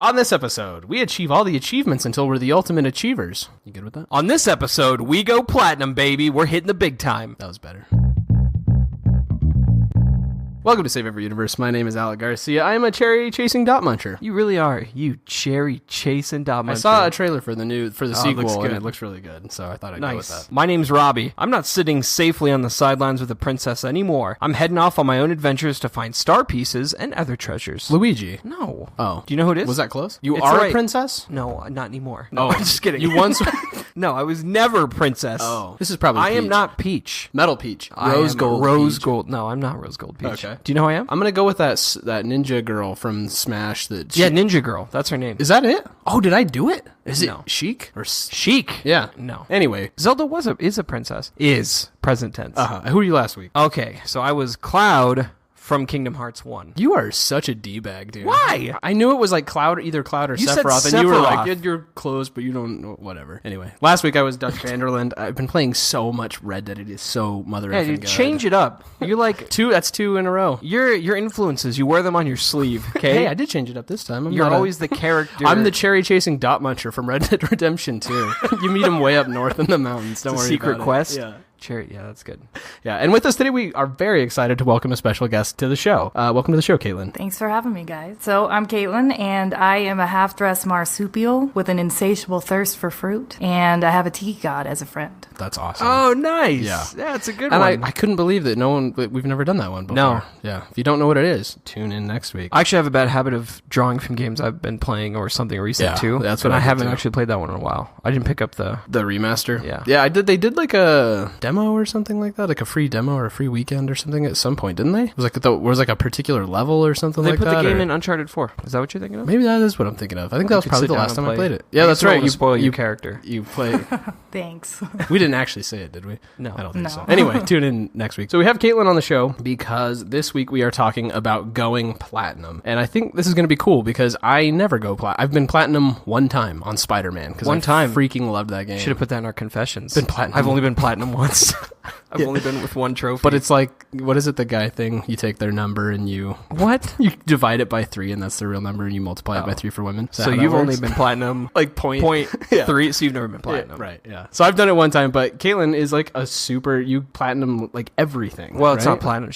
On this episode, we achieve all the achievements until we're the ultimate achievers. You good with that? On this episode, we go platinum, baby. We're hitting the big time. That was better. Welcome to Save Every Universe. My name is Alec Garcia. I am a cherry-chasing dot muncher. You really are. You cherry-chasing dot muncher. I saw a trailer for the sequel, and good. it looks really good, so I thought I'd go with that. My name's Robbie. I'm not sitting safely on the sidelines with the princess anymore. I'm heading off on my own adventures to find star pieces and other treasures. Luigi. No. Oh. Do you know who it is? Was that close? You It's are right. a princess? No, not anymore. No, Oh, I'm just kidding. You once... No, I was never a princess. Oh. This is probably I Peach. am not Peach. Metal Peach. I Rose am gold Rose Peach. gold. No, I'm not Rose gold Peach. Okay. Do you know who I am? I'm gonna go with that ninja girl from Smash. Yeah, Ninja Girl. That's her name. Is that it? Oh, did I do it? Is No. it Sheik? Or Sheik? Yeah. No. Anyway. Zelda is a princess. Is. Present tense. Who were you last week? Okay, so I was Cloud from Kingdom Hearts 1. You are such a D-bag, dude. Why? I knew it was like either Cloud or You said Sephiroth, and you were Sephiroth. like, you're close, but you don't know, whatever. Anyway, last week I was Dutch Vanderland. I've been playing so much Red Dead. It is so mother Yeah, effing dude, good. change it up. You're like... That's two in a row. Your influences, you wear them on your sleeve, okay? Hey, I did change it up this time. You're always the character. I'm the cherry-chasing dot muncher from Red Dead Redemption 2. You meet him way up north in the mountains. Don't It's a worry secret about quest. It. Yeah. Cherry, yeah, that's good. Yeah, and with us today, we are very excited to welcome a special guest to the show. Welcome to the show, Caitlin. Thanks for having me, guys. So I'm Caitlin, and I am a half-dressed marsupial with an insatiable thirst for fruit, and I have a tiki god as a friend. That's awesome. Oh, nice. Yeah. It's a good And one. I couldn't believe that we've never done that one before. No. Yeah. If you don't know what it is, tune in next week. I actually have a bad habit of drawing from games I've been playing or something recent, Yeah, too. that's what and I I did, haven't too. actually played that one in a while. I didn't pick up the remaster? Yeah. Yeah, I did. They did like a demo or something like that, like a free demo or a free weekend or something at some point, didn't they? It was like a particular level or something They like put that. the game or- in Uncharted 4. Is that what you're thinking of? Maybe that is what I'm thinking of. I think that was could probably sit the down last and time I play played it. it. Yeah, that's right. You spoil your character. You play. Thanks. We didn't actually say it, did we? No. I don't think No. so. Anyway, tune in next week. So we have Caitlin on the show because this week we are talking about going platinum. And I think this is going to be cool because I never go platinum. I've been platinum one time on Spider-Man because One time? freaking loved that game. Should have put that in our confessions. Been platinum. I've only been platinum once. I've only been with one trophy. But it's like, what is it, the guy thing? You take their number and you what? divide it by 3 and that's the real number and you multiply it by 3 for women. Is that So how that you've only works? been platinum like point point 3, so you've never been platinum. Yeah, right, yeah. So I've done it one time, but Caitlin is like you platinum like everything. Well, it's right? not platinum.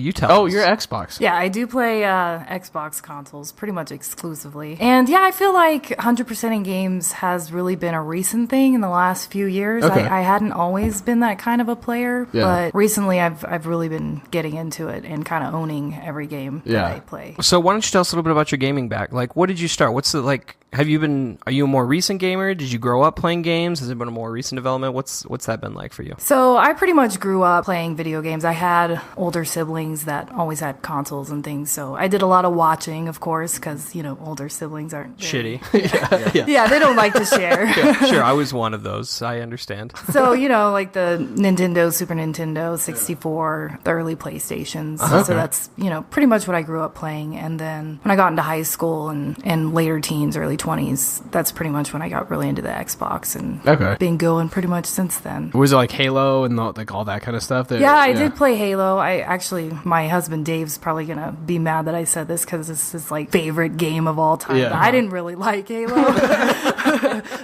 You tell Oh, us. you're Xbox. Yeah, I do play Xbox consoles pretty much exclusively. And yeah, I feel like 100% in games has really been a recent thing in the last few years. Okay. I hadn't always been that kind of a player, Yeah. but recently I've really been getting into it and kind of owning every game Yeah. that I play. So why don't you tell us a little bit about your gaming back? Like, what did you start? What's the, like, are you a more recent gamer? Did you grow up playing games? Has it been a more recent development? What's that been like for you? So I pretty much grew up playing video games. I had older siblings that always had consoles and things, so I did a lot of watching, of course, because, older siblings aren't very- Shitty. Yeah, they don't like to share. Sure, I was one of those. I understand. So, like the Nintendo, Super Nintendo, 64, the early PlayStations. Okay. So that's, pretty much what I grew up playing. And then when I got into high school and later teens, early 20s, that's pretty much when I got really into the Xbox and Okay. been going pretty much since then. Was it like Halo and like all that kind of stuff? Yeah, I did play Halo. My husband Dave's probably going to be mad that I said this because this is his like favorite game of all time. Yeah. But I didn't really like Halo,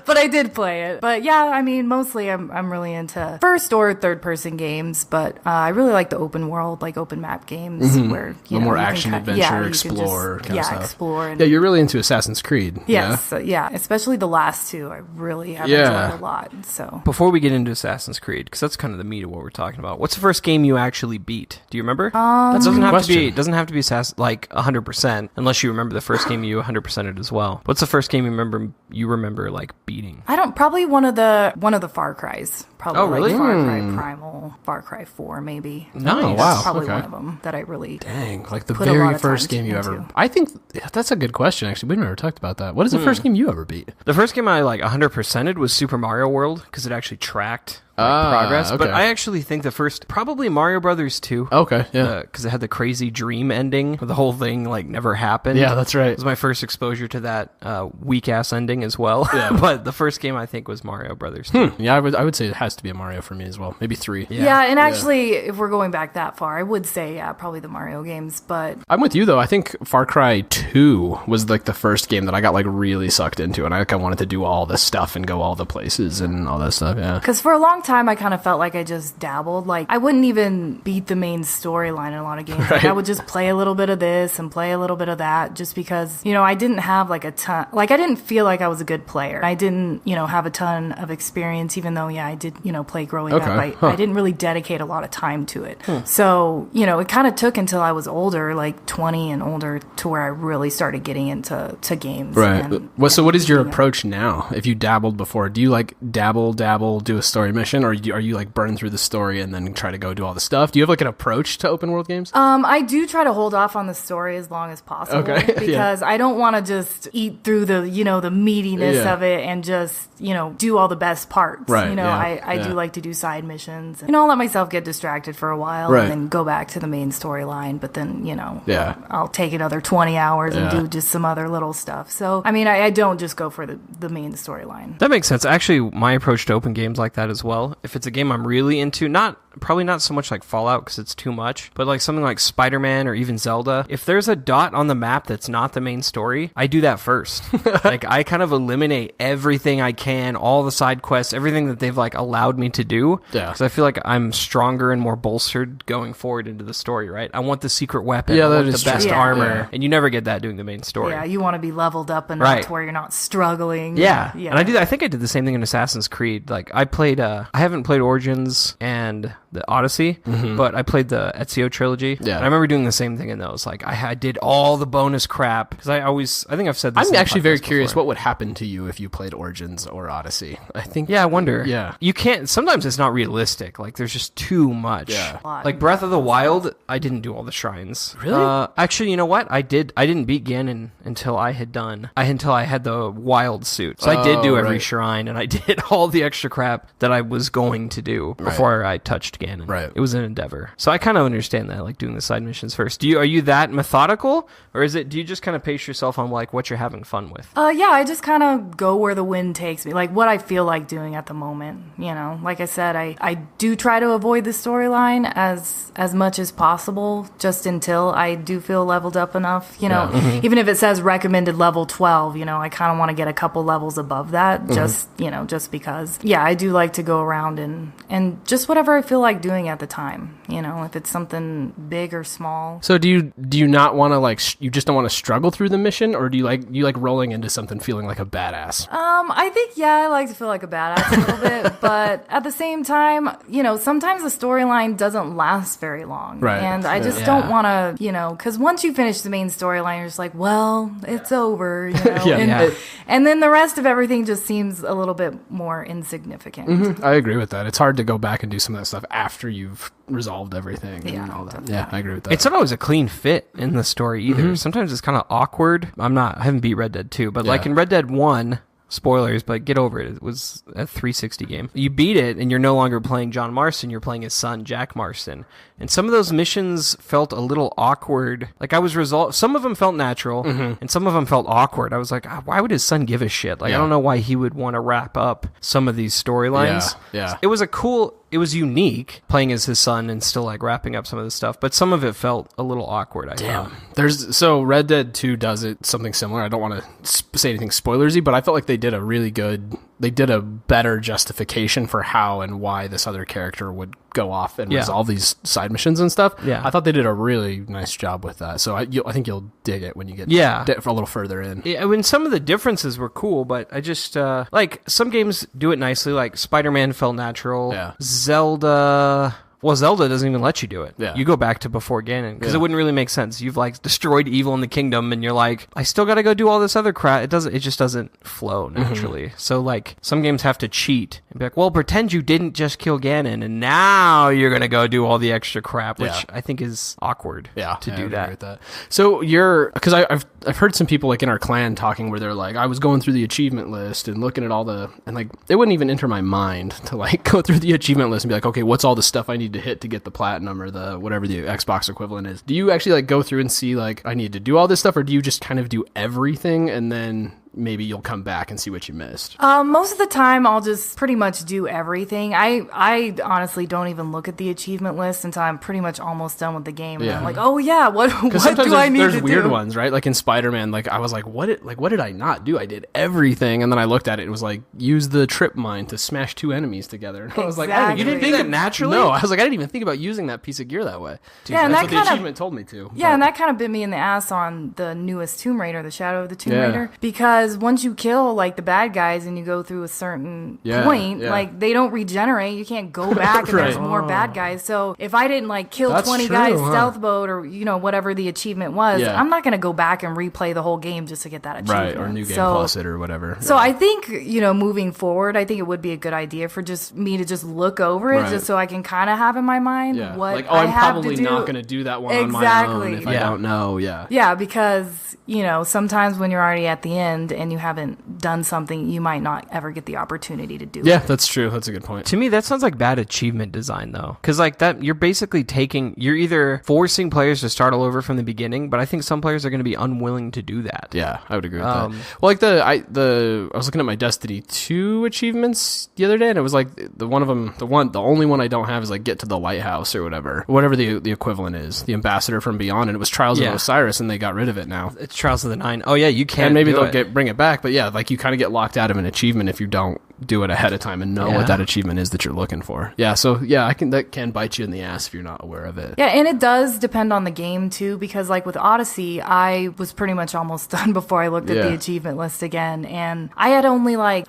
but I did play it. But yeah, I mean, mostly I'm really into first or third person games, but I really like the open world, like open map games where, more you can action, adventure, you can explore kind of stuff. explore. And Yeah, you're really into Assassin's Creed. yes, yeah, especially the last two. I really have Yeah. enjoyed a lot. So Before we get into Assassin's Creed, because that's kind of the meat of what we're talking about, what's the first game you actually beat? Do you remember? That doesn't have question. to be. It doesn't have to be like 100%, unless you remember the first game you 100%ed as well. What's the first game you remember like beating? I don't probably one of the Far Cries. Probably Oh, really? like Far Cry Primal, Far Cry 4 maybe. Nice. Oh, wow. That's probably Okay. one of them that I really Dang, like the put a lot very of first time game you ever... into. I think that's a good question, actually. We've never talked about that. What is the first game you ever beat? The first game I like 100%ed was Super Mario World because it actually tracked progress. But okay. I actually think the first, probably Mario Brothers 2. Okay, yeah. Because it had the crazy dream ending. The whole thing like never happened. Yeah, that's right. It was my first exposure to that weak ass ending as well. Yeah. But the first game I think was Mario Brothers 2. Yeah, I would say it has to be a Mario for me as well. Maybe 3. Yeah, and actually, if we're going back that far, I would say, yeah, probably the Mario games, but... I'm with you, though. I think Far Cry 2 was, like, the first game that I got, like, really sucked into, and I wanted to do all this stuff and go all the places and all that stuff, yeah. Because for a long time, I kind of felt like I just dabbled. Like, I wouldn't even beat the main storyline in a lot of games. Right. Like, I would just play a little bit of this and play a little bit of that, just because, you know, I didn't have, like, a ton... Like, I didn't feel like I was a good player. I didn't, you know, have a ton of experience, even though, yeah, I did, you know, play growing up. I didn't really dedicate a lot of time to it. So, you know, it kind of took until I was older, like 20 and older, to where I really started getting into games. Right. So what is your yeah. approach now? If you dabbled before, do you like dabble, do a story mission, or are you like burn through the story and then try to go do all the stuff? Do you have like an approach to open world games? I do try to hold off on the story as long as possible because I don't want to just eat through the, you know, the meatiness of it and just, you know, do all the best parts. Right. You know, I do like to do side missions. And, you know, I'll let myself get distracted for a while and then go back to the main storyline. But then, you know, I'll take another 20 hours and do just some other little stuff. So, I mean, I don't just go for the main storyline. That makes sense. Actually, my approach to open games like that as well. If it's a game I'm really into, probably not so much like Fallout because it's too much, but like something like Spider-Man or even Zelda, if there's a dot on the map that's not the main story, I do that first. Like I kind of eliminate everything I can, all the side quests, everything that they've like allowed me to do. Yeah. Because I feel like I'm stronger and more bolstered going forward into the story, right? I want the secret weapon. I want the best armor. And you never get that doing the main story. Yeah, you want to be leveled up enough to where you're not struggling. Yeah. And I do that. I think I did the same thing in Assassin's Creed. Like I played, I haven't played Origins and the Odyssey, but I played the Ezio trilogy. Yeah. And I remember doing the same thing in those. Like I did all the bonus crap because I think I've said this. I'm actually very curious what would happen to you if you played Origins or Odyssey. I think. Yeah, I wonder. Yeah. You can't. Sometimes it's not realistic. Like there's just too much. Yeah. Like Breath of the Wild, I didn't do all the shrines. Really? Actually, you know what? I didn't beat Ganon until I had the wild suit. So I did do every shrine and I did all the extra crap that I was going to do before I touched Ganon. Right. It was an endeavor. So I kind of understand that, like doing the side missions first. Are you that methodical, or do you just kind of pace yourself on like what you're having fun with? Yeah, I just kind of go where the wind takes me, like what I feel like doing at the moment. You know, like I said, I do try to avoid the storyline as much as possible, just until I do feel leveled up enough. You know, even if it says recommended level 12, you know, I kind of want to get a couple levels above that, just because. Yeah, I do like to go around and just whatever I feel like doing at the time, you know, if it's something big or small. So do you not want to like you just don't want to struggle through the mission, or do you like rolling into something feeling like a badass? I think I like to feel like a badass a little bit, but at the same time, you know, sometimes the storyline doesn't last very long, right? And I just don't want to, you know, because once you finish the main storyline, you're just like, well, it's over, you know, and then the rest of everything just seems a little bit more insignificant. I agree with that. It's hard to go back and do some of that stuff after you've resolved everything and all that. Definitely. Yeah, I agree with that. It's not always a clean fit in the story either. Sometimes it's kind of awkward. I haven't beat Red Dead 2, but like in Red Dead 1, spoilers, but get over it. It was a 360 game. You beat it, and you're no longer playing John Marston. You're playing his son, Jack Marston. And some of those missions felt a little awkward. Like some of them felt natural, and some of them felt awkward. I was like, why would his son give a shit? Like, I don't know why he would want to wrap up some of these storylines. Yeah. It was unique playing as his son and still like wrapping up some of this stuff, but some of it felt a little awkward. I thought. So Red Dead 2 does it something similar. I don't want to say anything spoilersy, but I felt like they did a better justification for how and why this other character would go off and resolve these side missions and stuff. Yeah. I thought they did a really nice job with that. So I think you'll dig it when you get a little further in. Yeah, I mean, some of the differences were cool, but I just, like, some games do it nicely, like Spider-Man felt natural. Yeah. Zelda Well, Zelda doesn't even let you do it. Yeah. You go back to before Ganon, because it wouldn't really make sense. You've like destroyed evil in the kingdom, and you're like, I still got to go do all this other crap. It just doesn't flow naturally. So like some games have to cheat and be like, well, pretend you didn't just kill Ganon, and now you're gonna go do all the extra crap, which I think is awkward. To do I agree with that. So because I've heard some people like in our clan talking where they're like, I was going through the achievement list and looking at all and like it wouldn't even enter my mind to like go through the achievement list and be like, okay, what's all the stuff I need to hit to get the platinum or the whatever the Xbox equivalent is. Do you actually like go through and see like I need to do all this stuff, or do you just kind of do everything and then maybe you'll come back and see what you missed? Most of the time, I'll just pretty much do everything. I honestly don't even look at the achievement list until I'm pretty much almost done with the game. And I'm like, oh yeah, what do I need to do? There's weird ones, right? Like in Spider-Man, like I was like, what did I not do? I did everything, and then I looked at it. It was like, use the trip mine to smash 2 enemies together. And I was like, you didn't think it naturally? No, I was like, I didn't even think about using that piece of gear that way. Yeah, and that's what the achievement told me to. Yeah, and that kind of bit me in the ass on the newest Tomb Raider, the Shadow of the Tomb Raider, because once you kill like the bad guys and you go through a certain point, like they don't regenerate. You can't go back and there's more bad guys. So if I didn't like kill 20 guys stealth mode or whatever the achievement was, I'm not going to go back and replay the whole game just to get that achievement. Right, or New Game Plus it or whatever. So I think, moving forward, I think it would be a good idea for just me to just look over it just so I can kind of have in my mind what like, I I'm have probably to do. not going to do that one on my own if I don't know. Yeah, because, sometimes when you're already at the end and you haven't done something, you might not ever get the opportunity to do it. Yeah, that's true. That's a good point. To me, that sounds like bad achievement design, though. Because like that, you're basically you're either forcing players to start all over from the beginning, but I think some players are going to be unwilling to do that. Yeah, I would agree with that. Well, like I was looking at my Destiny 2 achievements the other day, and it was like the only one I don't have is like get to the lighthouse or whatever the equivalent is, the Ambassador from Beyond, and it was Trials of Osiris, and they got rid of it now. It's Trials of the Nine. Oh yeah, you can. And maybe they'll bring it back, but yeah, like you kind of get locked out of an achievement if you don't do it ahead of time and know what that achievement is that you're looking for. Yeah, so that can bite you in the ass if you're not aware of it. Yeah, and it does depend on the game too, because like with Odyssey, I was pretty much almost done before I looked at the achievement list again, and I had only like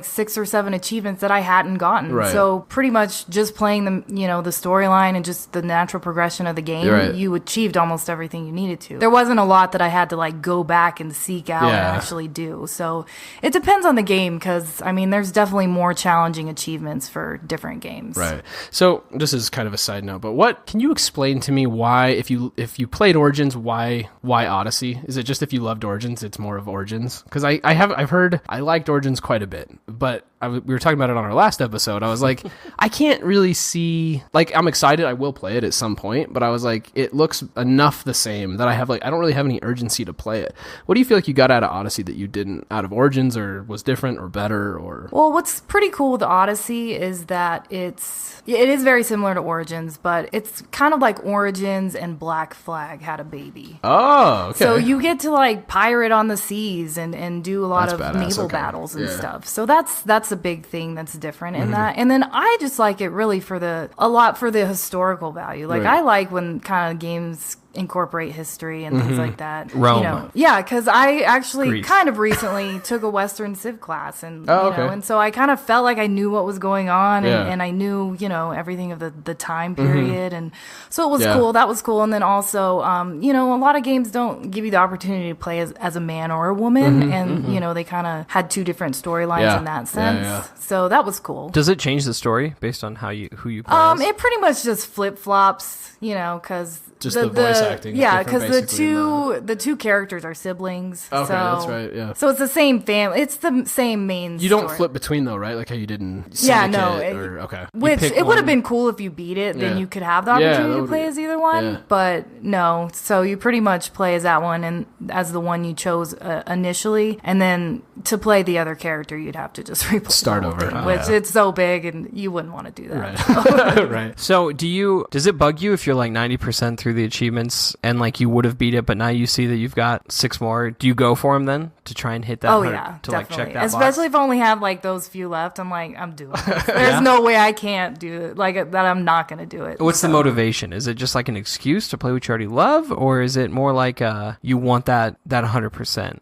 6 or 7 achievements that I hadn't gotten. Right. So pretty much just playing the the storyline and just the natural progression of the game, you achieved almost everything you needed to. There wasn't a lot that I had to like go back and seek out and actually do. So it depends on the game, because I mean there's definitely more challenging achievements for different games. Right. So this is kind of a side note, but can you explain to me why, if you played Origins, why Odyssey? Is it just if you loved Origins, it's more of Origins? Because I've heard I liked Origins quite a bit, but we were talking about it on our last episode. I was like, I can't really see, like, I'm excited. I will play it at some point, but I was like, it looks enough the same that I don't really have any urgency to play it. What do you feel like you got out of Odyssey that you didn't out of Origins, or was different or better? Or well, what's pretty cool with Odyssey is that it is very similar to Origins, but it's kind of like Origins and Black Flag had a baby. Oh, okay. So you get to like pirate on the seas and do a lot of naval battles and stuff. So that's a big thing that's different in that. And then I just like it really for the historical value. Like I like when kind of games incorporate history and things like that. Rome. Because I actually kind of recently took a Western Civ class, and and so I kind of felt like I knew what was going on, and I knew everything of the time period, and so it was cool. That was cool. And then also a lot of games don't give you the opportunity to play as a man or a woman, and they kind of had 2 different storylines in that sense. So that was cool. Does it change the story based on who you play as? It pretty much just flip flops, because just the voice acting. Yeah, because the two characters are siblings. Okay, so, that's right. Yeah. So it's the same family. It's the same main. You don't story. flip between though, right? Like how you did in Syndicate. Okay. Which it would have been cool if you beat it. Then you could have the opportunity to play as either one. Yeah. But no, so you pretty much play as that one and as the one you chose initially, and then to play the other character, you'd have to just start over, which it's so big, and you wouldn't want to do that. Right. Right. So does it bug you if you're like 90% through the achievements once and like you would have beat it, but now you see that you've got 6 more, do you go for them then to try and hit that? Oh yeah, to definitely. like check that Especially box? if I only have like those few left. I'm like, I'm doing it. There's no way I can't do it. Like that, I'm not gonna do it. What's the motivation? Is it just like an excuse to play what you already love, or is it more like you want that 100%?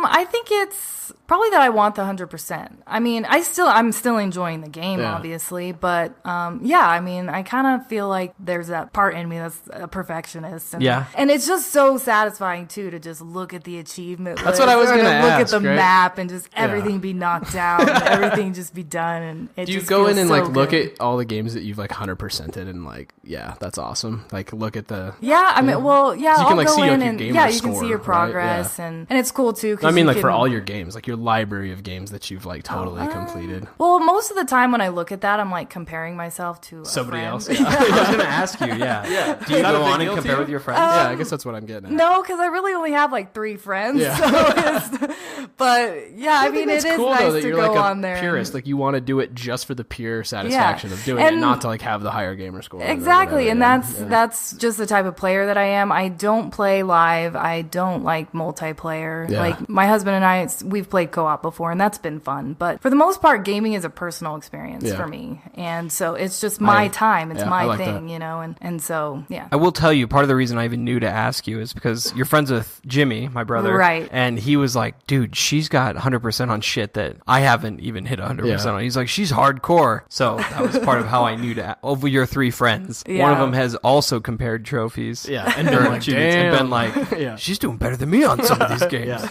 I think it's probably that I want the 100%. I mean, I'm still enjoying the game, obviously, but yeah, I mean, I kind of feel like there's that part in me that's a perfectionist, and it's just so satisfying too to just look at the achievement. That's what I was going to ask. Look at the right? map and just everything be knocked out, and everything just be done, and it do you just go in feels and so like look good. at all the games that you've like 100%ed and like, yeah, that's awesome. Like look at the I mean, well, yeah, so you I'll can like go see in your and gamer you score, can see your right? progress, and it's cool too. 'Cause I mean, you like for can- all your games, like your library of games that you've like totally completed. Well, most of the time when I look at that, I'm like comparing myself to Somebody a friend. else. I was going to ask you, yeah. Do you go on and compare with your friends? Yeah, I guess that's what I'm getting at. No, because I really only have like 3 friends. Yeah. But yeah, I mean, it's it is cool nice though that to you're go like a on there. purist. Like you want to do it just for the pure satisfaction of doing it, And- not to like have the higher gamer score. or Exactly, whatever, and that's just the type of player that I am. I don't play live. I don't like multiplayer. Yeah. Like my husband and I, we've played co-op before, and that's been fun. But for the most part, gaming is a personal experience for me, and so it's just my time. It's my I like thing, that. you know. And so yeah. I will tell you, part of the reason I even knew to ask you is because you're friends with Jimmy, my brother. Right. And he was like, dude, she's got 100% on shit that I haven't even hit 100% on. He's like, she's hardcore. So that was part of how I knew to over your 3 friends. One of Yeah. them has also compared trophies. Yeah, and been like, And been like, Yeah. she's doing better than me on some of these games.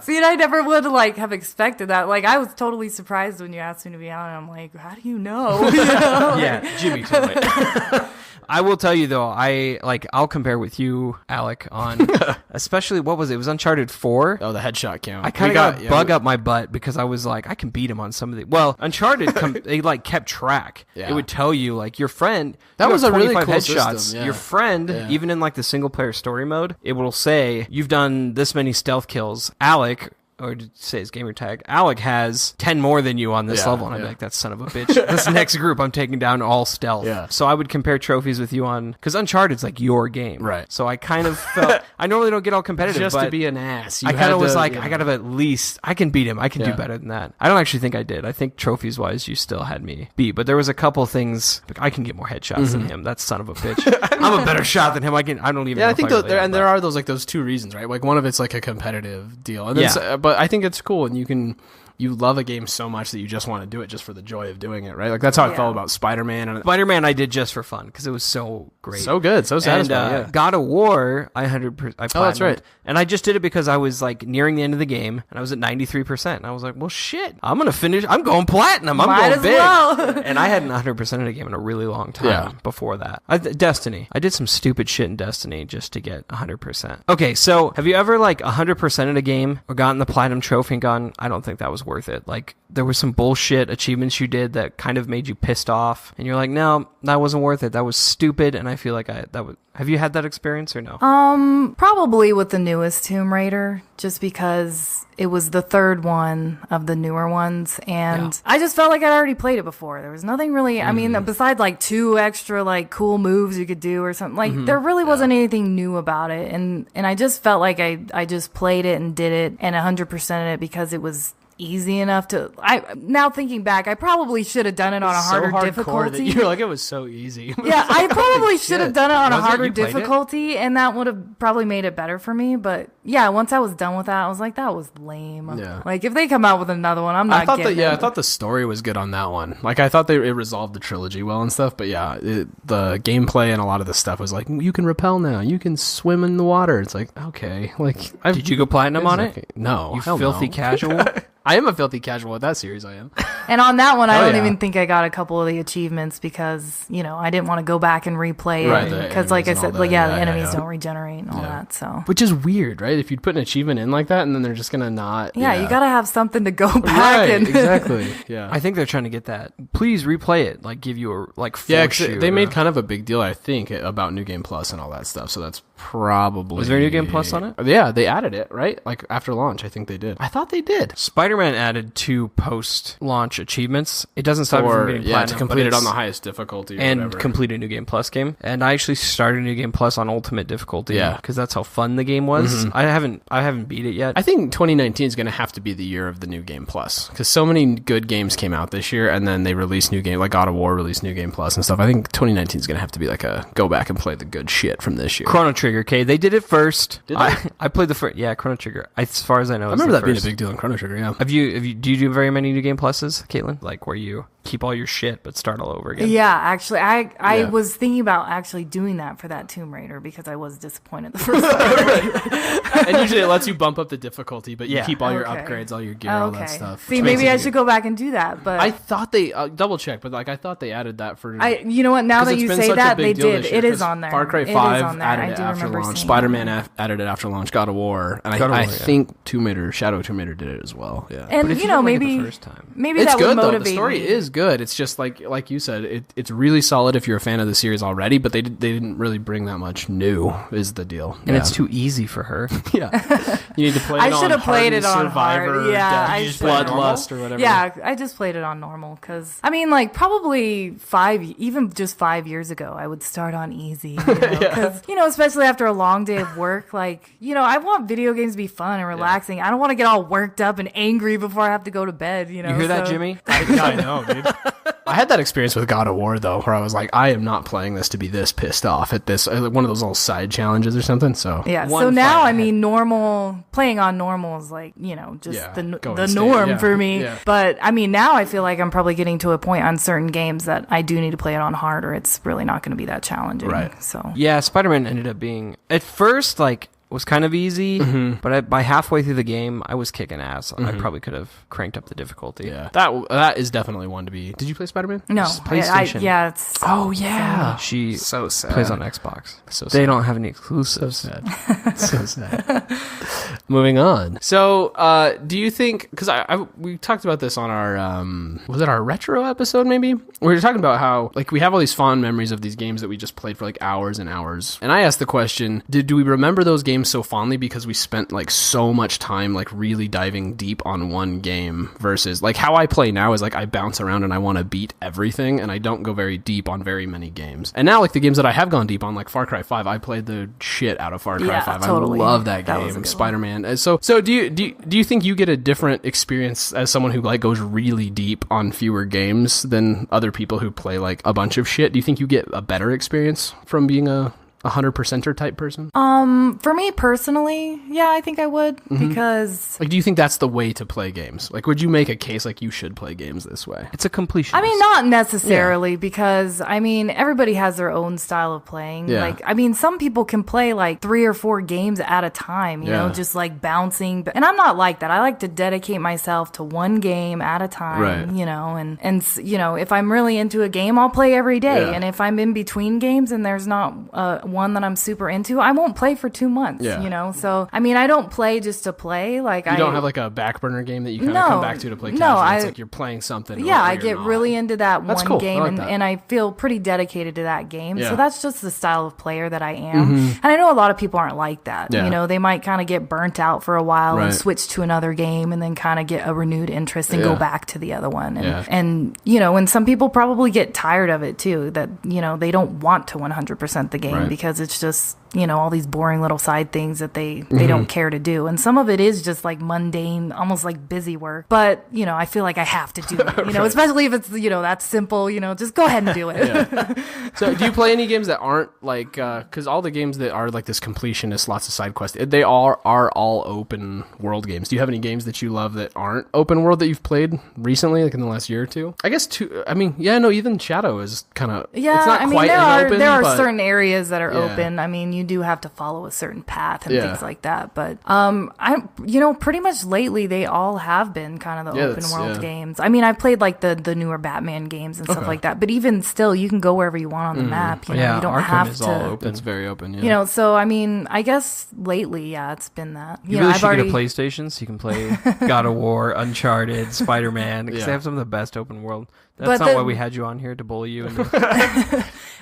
See, and I never would like have expected that. Like I was totally surprised when you asked me to be on. I'm like, how do you know? You know? Yeah, Jimmy told it. I will tell you though, I'll compare with you, Alec, on especially what was it? It was Uncharted 4. Oh, the headshot count. I kind of got a bug up my butt because I was like, I can beat him on some of the. Well, Uncharted, they like kept track. Yeah. It would tell you like your friend. That you was have a really 25 cool headshots. system, yeah. Your friend, even in like the single player story mode, it will say you've done this many stealth kills. Alec. Or to say his gamer tag, Alec has 10 more than you on this level. And I'd be like, that son of a bitch. This next group, I'm taking down all stealth. Yeah. So I would compare trophies with you on, because Uncharted's like your game. Right. So I kind of felt, I normally don't get all competitive. just but to be an ass. I kind of was like, I got to at least, I can beat him. I can do Yeah. better than that. I don't actually think I did. I think trophies wise, you still had me beat. But there was a couple things, like, I can get more headshots than him. That son of a bitch. I'm a better shot than him. I don't even know I if think really am, there but- are those 2 reasons, right? Like one of it's like a competitive deal, and then but I think it's cool, and you love a game so much that you just want to do it just for the joy of doing it, right? Like that's how I felt about Spider-Man. And Spider-Man I did just for fun because it was so great. So good, so satisfying. And God of War, I platinumed. Oh, that's right. And I just did it because I was like nearing the end of the game, and I was at 93%. And I was like, well, shit, I'm going to finish. I'm going platinum. I'm Might going as big. well. And I hadn't 100% of the game in a really long time Yeah. before that. Destiny. I did some stupid shit in Destiny just to get 100%. Okay, so have you ever like 100% of a game or gotten the platinum trophy and gone, I don't think that was worth it? Like, there was some bullshit achievements you did that kind of made you pissed off, and you're like, no, that wasn't worth it. That was stupid, and I feel like have you had that experience or no? Probably with the newest Tomb Raider, just because it was the 3rd one of the newer ones, and I just felt like I'd already played it before. There was nothing really, I mean, besides like 2 extra like cool moves you could do or something, like there really wasn't anything new about it, and I just felt like I just played it and did it and 100%ed it because it was easy enough to. Now thinking back, I probably should have done it on a harder difficulty. You're like, it was so easy. Yeah, I probably should have done it on a Was it? harder You played it? difficulty, and that would have probably made it better for me. But yeah, once I was done with that, I was like, that was lame. Yeah. Like if they come out with another one, I'm not I thought getting I it. thought the story was good on that one. Like I thought it resolved the trilogy well and stuff. But yeah, the gameplay and a lot of the stuff was like, you can rappel now, you can swim in the water. It's like, okay, like Did you go platinum on it? No, You hell filthy no. casual. I am a filthy casual with that series. I am. And on that one, I Oh, don't yeah. even think I got a couple of the achievements because I didn't want to go back and replay Right, it the because, like I enemies and said, all like that. the Yeah, enemies yeah. don't regenerate and all that. So Which is weird, right? If you'd put an achievement in like that, and then they're just gonna not. yeah, you gotta have something to go back Right, and exactly. Yeah. I think they're trying to get that. Please replay it. Like give you a Yeah, force 'cause you they made to- kind of a big deal, I think, about New Game Plus and all that stuff. So that's probably. Was there a New Game Plus on it? Yeah, they added it, right? Like after launch, I think they did. I thought they did. Spider-Man added 2 post-launch notch achievements. It doesn't stop you from getting platinum. To complete it on the highest difficulty. And whatever. complete a New Game Plus game. And I actually started New Game Plus on ultimate difficulty. Yeah. Because that's how fun the game was. I haven't beat it yet. I think 2019 is going to have to be the year of the New Game Plus. Because so many good games came out this year, and then they released new game, like God of War released New Game Plus and stuff. I think 2019 is going to have to be like a go back and play the good shit from this year. Chrono Trigger, okay? They did it first. Did they? I played the first. Yeah, Chrono Trigger. As far as I know, I remember that being a big deal in Chrono Trigger, yeah. Do you do very many New Game Pluses, Caitlin? Like where you keep all your shit but start all over again? Yeah, actually, I was thinking about actually doing that for that Tomb Raider because I was disappointed the first time. And usually it lets you bump up the difficulty, but you keep all your upgrades, all your gear, all that stuff. See, maybe I should go back and do that. But I thought they double check, but like I thought they added that for. You know what? Now that you say that, they did. It is on there. Far Cry 5 added it after launch. Spider-Man added it after launch. God of War, and I think Shadow Tomb Raider did it as well. Yeah, and but you know maybe the first time. Maybe it's that good would motivate though. The story is good. It's just like you said, it's really solid if you're a fan of the series already. But they didn't really bring that much new. Is the deal? And it's too easy for her. Yeah, you need to play. I should have played it on Survivor, hard. Yeah, I just Bloodlust or whatever. Yeah, I just played it on normal because I mean, like probably 5 years ago, I would start on easy. Because especially after a long day of work, like I want video games to be fun and relaxing. I don't want to get all worked up and angry before I have to go to bed. You hear that, Jimmy? I know, dude. I had that experience with God of War though, where I was like, I am not playing this to be this pissed off at this one of those little side challenges or something. So yeah. So now I mean, playing on normal is like just the norm for me. Yeah. But I mean, now I feel like I'm probably getting to a point on certain games that I do need to play it on hard, or it's really not going to be that challenging. Right. So yeah, Spider-Man ended up being at first like. Was kind of easy, but by halfway through the game, I was kicking ass. I probably could have cranked up the difficulty. Yeah, that is definitely one to be. Did you play Spider-Man? No, PlayStation. It's she so sad. Plays on Xbox. So they don't have any exclusives. So sad. So sad. Moving on. So, do you think? Because we talked about this on our was it our retro episode? Maybe we were talking about how like we have all these fond memories of these games that we just played for like hours and hours. And I asked the question: do we remember those games so fondly because we spent like so much time like really diving deep on one game versus like how I play now is like I bounce around and I want to beat everything and I don't go very deep on very many games. And now like the games that I have gone deep on, like Far Cry 5, I played the shit out of Far Cry 5. Totally. I love that game. Spider-Man. So do you think you get a different experience as someone who like goes really deep on fewer games than other people who play like a bunch of shit? Do you think you get a better experience from being a 100%er type person? For me personally, yeah, I think I would because like, do you think that's the way to play games? Like, would you make a case like you should play games this way? It's a completionist. I mean, not necessarily because I mean, everybody has their own style of playing. Yeah. Like, I mean, some people can play like 3 or 4 games at a time, you know, just like bouncing. And I'm not like that. I like to dedicate myself to one game at a time, you know, and if I'm really into a game, I'll play every day. Yeah. And if I'm in between games and there's not one that I'm super into, I won't play for 2 months, you know? So, I mean, I don't play just to play. Like, you don't have like a back burner game that you kind of come back to play casually. It's like you're playing something. Yeah, I get really into that one game and I feel pretty dedicated to that game. Yeah. So that's just the style of player that I am. And I know a lot of people aren't like that. Yeah. You know, they might kind of get burnt out for a while and switch to another game and then kind of get a renewed interest and go back to the other one. And, you know, and some people probably get tired of it too, that, you know, they don't want to 100% the game because it's just, you know, all these boring little side things that they don't care to do. And some of it is just like mundane, almost like busy work. But, you know, I feel like I have to do it, you know, especially if it's, you know, that simple, you know, just go ahead and do it. So do you play any games that aren't like, because all the games that are like this completionist, lots of side quests, they are all open world games. Do you have any games that you love that aren't open world that you've played recently, like in the last year or two? I guess even Shadow is kind of, it's not quite open. There are certain areas that are open. I mean, you do have to follow a certain path and things like that. But pretty much lately they all have been kind of the open world games. I mean, I played like the newer Batman games and stuff like that. But even still, you can go wherever you want on the map. You know, you don't Arkham have is to. All open. It's very open. Yeah. You know, so I mean, I guess lately, it's been that. You really should get a PlayStation so you can play God of War, Uncharted, Spider-Man, because they have some of the best open world. That's not why we had you on here, to bully you.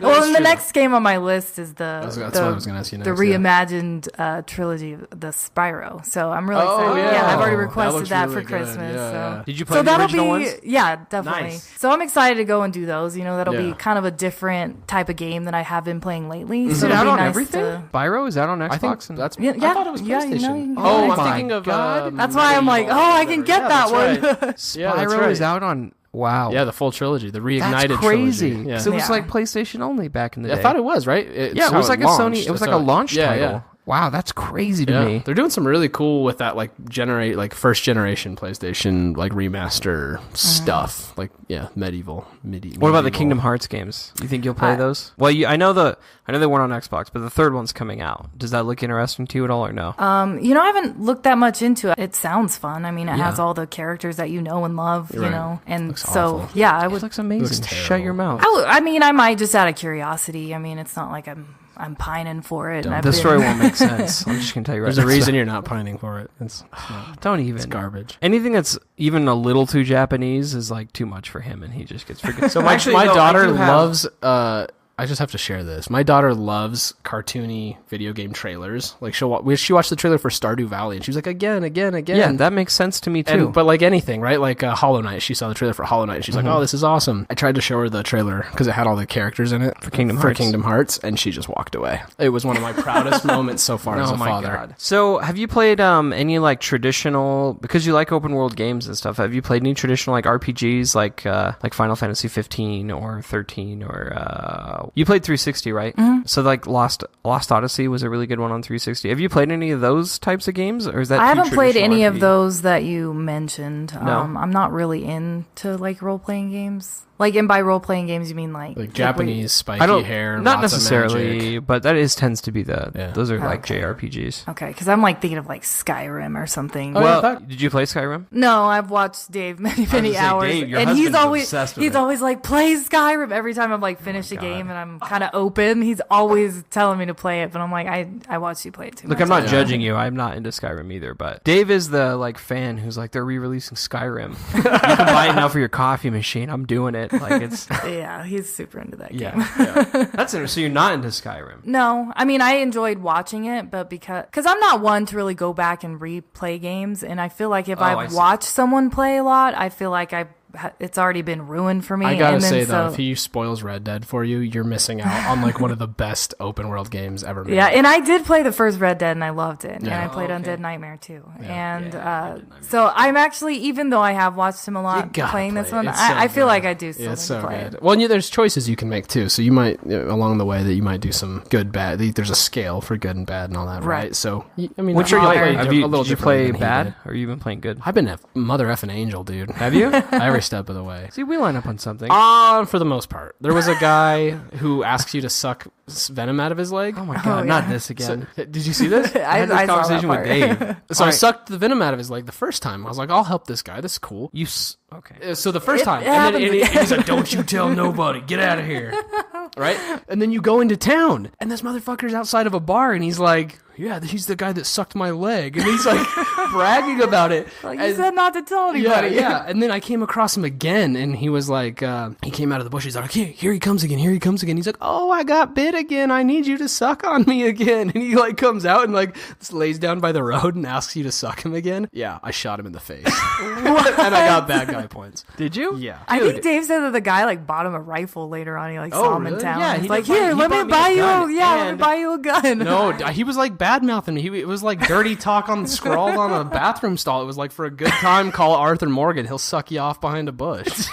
Well, and the next game on my list is the going to ask you next. The reimagined trilogy of the Spyro. So I'm really excited. Yeah, I've already requested that really for Christmas. So. Did you play the original ones? Yeah, definitely. Nice. So I'm excited to go and do those. That'll be kind of a different type of game that I have been playing lately. Is so it out on nice everything? Spyro is out on Xbox? I think that's. Yeah, I thought it was PlayStation. I'm thinking of. That's why I'm like, I can get that one. Spyro is out on. Wow. Yeah, the full trilogy, the reignited That's crazy. trilogy. Because it was like PlayStation only back in the day. I thought it was, right? It was like a Sony. It was like a launch title. Yeah. Wow, that's crazy to me. They're doing some really cool with that, like first generation PlayStation, remaster stuff. Medieval. What about the Kingdom Hearts games? You think you'll play those? Well, I know they weren't on Xbox, but the third one's coming out. Does that look interesting to you at all, or no? I haven't looked that much into it. It sounds fun. I mean, it has all the characters that you know and love, and looks so awful. yeah, I would. It looks amazing. Shut your mouth. I mean, I might just out of curiosity. I mean, it's not like I'm pining for it. The story won't make sense. I'm just gonna tell you right now. There's a reason you're not pining for it. Don't even. It's garbage. Anything that's even a little too Japanese is too much for him, and he just gets freaking. So my daughter loves. I just have to share this. My daughter loves cartoony video game trailers. She watched the trailer for Stardew Valley, and she was like, again. Yeah, that makes sense to me too. But anything, right? Hollow Knight. She saw the trailer for Hollow Knight, and she's like, oh, this is awesome. I tried to show her the trailer because it had all the characters in it for Kingdom Hearts, and she just walked away. It was one of my proudest moments so far as a father. God. So have you played any traditional, because you like open world games and stuff, have you played any traditional RPGs like Final Fantasy 15 or 13 or you played 360, right? Mm-hmm. So Lost Odyssey was a really good one on 360. Have you played any of those types of games, or is that? I haven't played any of those that you mentioned. No. I'm not really into role playing games. And by role playing games, you mean like Japanese spiky hair? Not lots necessarily, of but that tends to be those are JRPGs. Okay, because I'm thinking of Skyrim or something. Did you play Skyrim? No, I've watched Dave many hours, Dave, and he's always like, play Skyrim every time I'm finish a game and I'm kind of open. He's always telling me to play it, but I'm like, I watched you play it too much. Look, I'm not judging you. I'm not into Skyrim either, but Dave is the fan who's they're re-releasing Skyrim. You can buy it now for your coffee machine. I'm doing it. Yeah, he's super into that game. Yeah. That's interesting. So you're not into Skyrim? No, I mean, I enjoyed watching it, but because I'm not one to really go back and replay games, and I feel like if I've watched someone play a lot, I feel like it's already been ruined for me. I gotta say though, if he spoils Red Dead for you, you're missing out on one of the best open world games ever made. Yeah, and I did play the first Red Dead and I loved it, and I played Undead Nightmare too. Yeah. And so I'm actually, even though I have watched him a lot playing this one, I feel like I do still play it. Well, there's choices you can make too, so you might along the way that you might do some good, bad. There's a scale for good and bad and all that, right? So I mean, what's your did you play bad, or you been playing good? I've been a mother effing angel, dude. Have you? Every step of the way. See, we line up on something. For the most part. There was a guy who asks you to suck venom out of his leg. Oh my god, not this again. So, did you see this? I had this conversation with Dave. So I sucked the venom out of his leg the first time. I was like, I'll help this guy. This is cool. Okay. So the first time, and he's like, don't you tell nobody. Get out of here. Right? And then you go into town, and this motherfucker's outside of a bar, and he's like, yeah, he's the guy that sucked my leg. And he's bragging about it. You said not to tell anybody. Yeah. And then I came across him again, and he was like, he came out of the bush. He's like, here he comes again. He's like, oh, I got bit again. I need you to suck on me again. And he comes out and just lays down by the road and asks you to suck him again. Yeah, I shot him in the face. And I got bad guy points. Did you? Yeah. I think Dave said that the guy bought him a rifle later on. He saw him in town. Yeah, he's like, here, let me buy you a gun. No, he was bad mouthing me. It was dirty talk scrawled on a bathroom stall. It was for a good time, call Arthur Morgan. He'll suck you off behind a bush.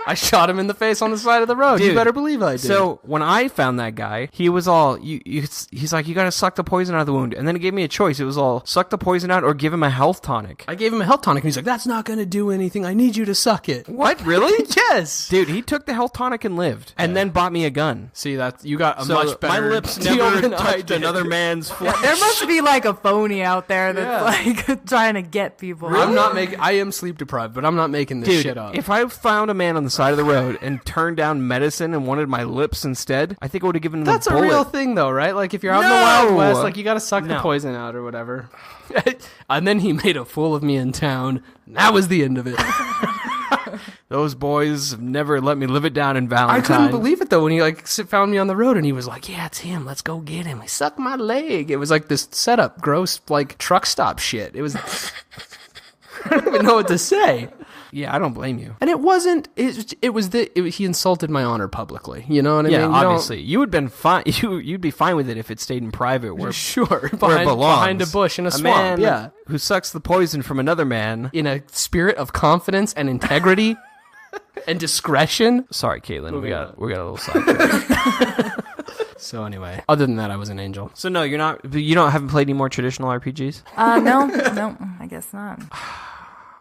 I shot him in the face on the side of the road. Dude, you better believe I did. So when I found that guy, he was all, he's like, you got to suck the poison out of the wound. And then he gave me a choice. It was all, suck the poison out or give him a health tonic. I gave him a health tonic, and he's like, that's not going to do anything. I need you to suck it. What? Really? Yes. Dude, he took the health tonic and lived. And then bought me a gun. See, that you got a much better my lips never touched another man's flesh. There must be a phony out there that's trying to get people. Really? I am sleep deprived, but I'm not making this shit up. If I found a man on the side of the road and turned down medicine and wanted my lips instead, I think I would have given him That's a bullet. a real thing, though, right? If you're out in the Wild West, you got to suck the poison out or whatever. And then he made a fool of me in town. And that was the end of it. those boys never let me live it down in Valentine. I couldn't believe it though when he like found me on the road and he was like, "Yeah, it's him. Let's go get him." He sucked my leg. It was like this setup, gross like truck stop shit. It was. I don't even know what to say. Yeah, I don't blame you. And it wasn't. He insulted my honor publicly. You know what I mean? Yeah, obviously, you would been fine. You'd be fine with it if it stayed in private, where sure where it belongs, behind a bush in a swamp. Man who sucks the poison from another man in a spirit of confidence and integrity and discretion. Sorry, Caitlin, we got a little sidetracked. So anyway, other than that, I was an angel. So no, you haven't played any more traditional RPGs? No, I guess not.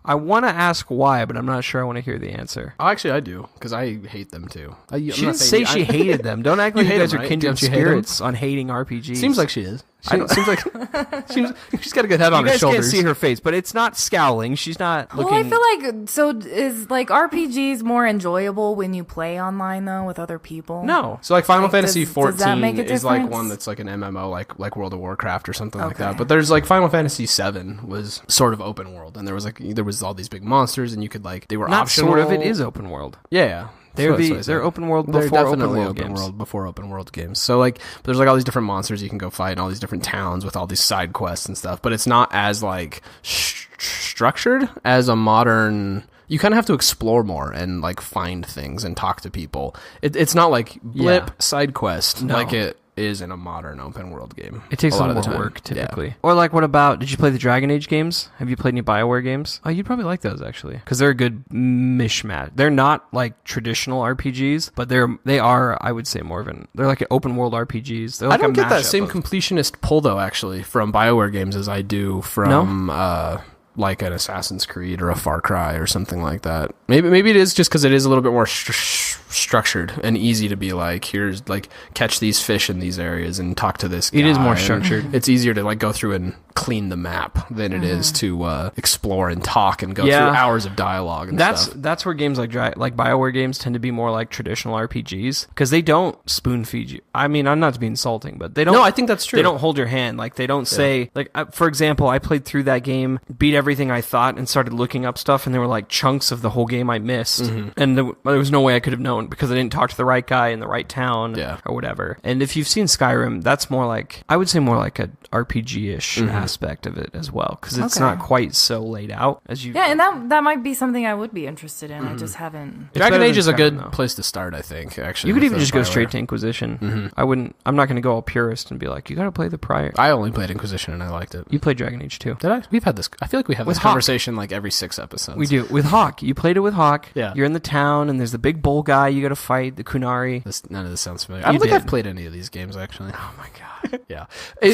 I want to ask why, but I'm not sure I want to hear the answer. Oh, actually, I do, because I hate them too. She didn't say she hated them. Don't act like you guys are kindred spirits on hating RPGs. Seems like she is. Seems like she's got a good head on her shoulders. You guys can't see her face, but it's not scowling. She's not looking. Well, I feel like, so is like RPGs more enjoyable when you play online though with other people? No. So like Final Fantasy does that make a 14 is like difference? one that's like an MMO, like World of Warcraft or something like that. But there's like Final Fantasy 7 was sort of open world, and there was all these big monsters, and you could like they were not optional. sort of. It is open world. Yeah. They're open world They're before definitely open world games. before open world games. So like, but there's like all these different monsters you can go fight in all these different towns with all these side quests and stuff. But it's not as like structured as a modern. You kind of have to explore more and like find things and talk to people. It's not like blip side quest like it is in a modern open world game. It takes a lot more work typically. Or like, what about? Did you play the Dragon Age games? Have you played any BioWare games? Oh, you'd probably like those actually, because they're a good mishmash. They're not like traditional RPGs, but they are. I would say more of they're like an open world RPGs. They're like I don't get that same of completionist pull though, actually, from BioWare games as I do from like an Assassin's Creed or a Far Cry or something like that. Maybe it is just because it is a little bit more structured and easy to be like, here's like catch these fish in these areas and talk to this guy. It is more structured. It's easier to like go through and clean the map than it is to explore and talk and go through hours of dialogue and stuff. That's where games like BioWare games tend to be more like traditional RPGs, because they don't spoon feed you. I mean, I'm not to be insulting, but they don't. No, I think that's true. They don't hold your hand. Like they don't say like, for example, I played through that game, beat everything I thought, and started looking up stuff, and there were like chunks of the whole game I missed, and there was no way I could have known because I didn't talk to the right guy in the right town or whatever. And if you've seen Skyrim, that's more like, I would say more like a RPG-ish aspect of it as well, because it's not quite so laid out as you. Yeah, and that might be something I would be interested in. I just haven't. Dragon Age is a good place to start, I think. Actually, you could even just go straight to Inquisition. I'm not going to go all purist and be like, you got to play the prior. I only played Inquisition and I liked it. You played Dragon Age too. Did I? We've had this. I feel like we have this conversation like every 6 episodes. We do with Hawk. You played it with Hawk. Yeah. You're in the town, and there's the big bull guy you got to fight, the Kunari. None of this sounds familiar. I don't think I've played any of these games actually. Oh my god. Yeah.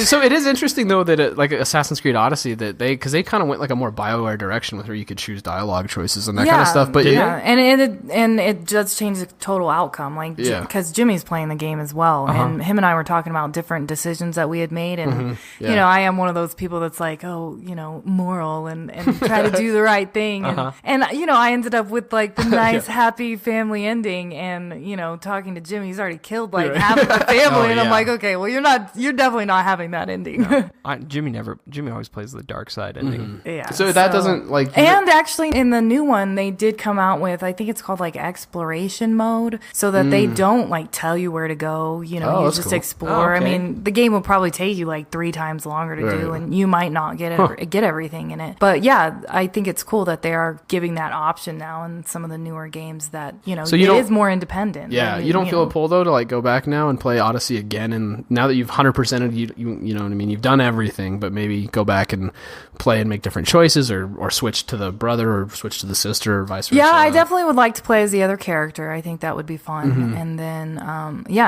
So it is interesting though that like Assassin's Creed Odyssey, that because they kind of went like a more BioWare direction with where you could choose dialogue choices and that kind of stuff. But and it does change the total outcome. Like because Jimmy's playing the game as well, and him and I were talking about different decisions that we had made, and you know, I am one of those people that's like, oh, you know, moral and try to do the right thing, and you know, I ended up with like the nice happy family ending, and you know, talking to Jimmy, he's already killed like half of the family, and I'm like, okay, well, you're definitely not having that ending. No. Jimmy always plays the dark side ending. Yeah. So that doesn't like. And actually, in the new one, they did come out with, I think it's called like exploration mode, so that they don't like tell you where to go. You know, you just explore. I mean, the game will probably take you like 3 times longer to do, and you might not get everything in it. But yeah, I think it's cool that they are giving that option now in some of the newer games that, you know, so it is more independent. Yeah, you don't feel a pull though to like go back now and play Odyssey again, and now that you've 100%ed, you know what I mean, you've done everything, but maybe go back and play and make different choices, or switch to the brother or switch to the sister or vice versa. Yeah, I definitely would like to play as the other character. I think that would be fun. And then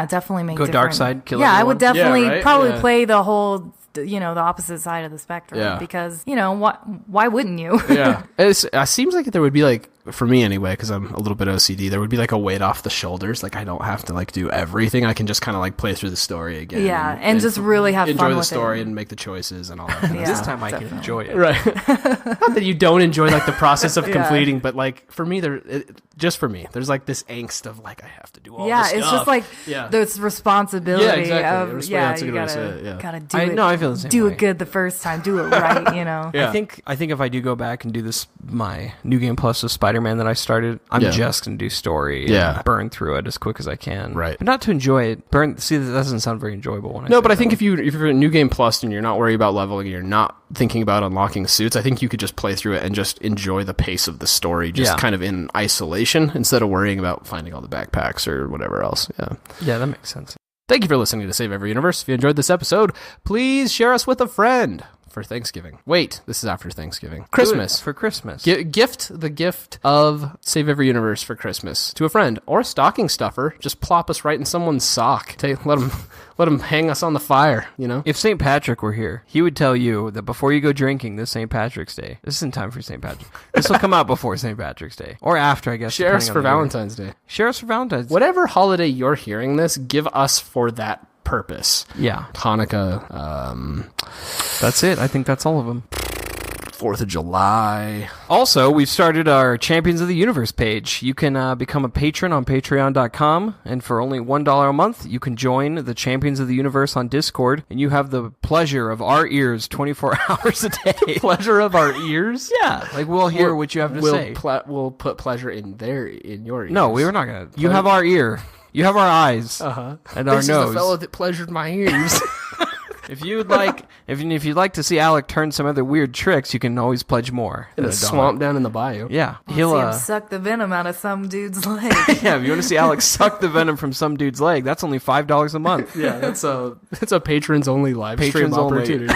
definitely make dark side, kill everyone. I would definitely play the whole, you know, the opposite side of the spectrum, because, you know, why wouldn't you? It seems like there would be like, for me anyway, because I'm a little bit OCD, there would be like a weight off the shoulders. Like I don't have to like do everything. I can just kind of like play through the story again. Yeah, and just really have fun with it. Enjoy the story and make the choices and all that. This time I can enjoy it. Right. Not that you don't enjoy like the process of completing, but like for me, there's like this angst of like, I have to do all this stuff. It's just like this responsibility of you gotta do it. No, I feel the same do way. it good the first time, do it right, you know. I think if I do go back and do this, my New Game Plus of Spider-Man Spider-Man that I started, I'm just going to do story and burn through it as quick as I can. Right. But not to enjoy it. See, that doesn't sound very enjoyable when I No, but I think that. if you're a New Game Plus and you're not worried about leveling, you're not thinking about unlocking suits, I think you could just play through it and just enjoy the pace of the story kind of in isolation instead of worrying about finding all the backpacks or whatever else. Yeah, that makes sense. Thank you for listening to Save Every Universe. If you enjoyed this episode, please share us with a friend for Thanksgiving. Wait, this is after Thanksgiving. Christmas. For Christmas. Gift the gift of Save Every Universe for Christmas to a friend or a stocking stuffer. Just plop us right in someone's sock. Let them hang us on the fire, you know? If St. Patrick were here, he would tell you that before you go drinking this St. Patrick's Day, this isn't time for St. Patrick. This will come out before St. Patrick's Day. Or after, I guess. Share us for Valentine's Day. Share us for Valentine's Day. Whatever holiday you're hearing this, give us for that purpose. Yeah. Hanukkah. That's it. I think that's all of them. 4th of July. Also, we've started our Champions of the Universe page. You can become a patron on patreon.com, and for only $1 a month, you can join the Champions of the Universe on Discord, and you have the pleasure of our ears 24 hours a day. Pleasure of our ears? Yeah, like we'll hear what you have to say. We'll put pleasure in your ears. No, we're not going to. You have our ear. You have our eyes. And our nose. This is the fellow that pleasured my ears. If you'd like, if you'd like to see Alec turn some other weird tricks, you can always pledge more. In a swamp down in the bayou. Yeah, he'll see him suck the venom out of some dude's leg. Yeah, if you want to see Alex suck the venom from some dude's leg, that's only $5 a month. Yeah, that's a patrons only live stream opportunity.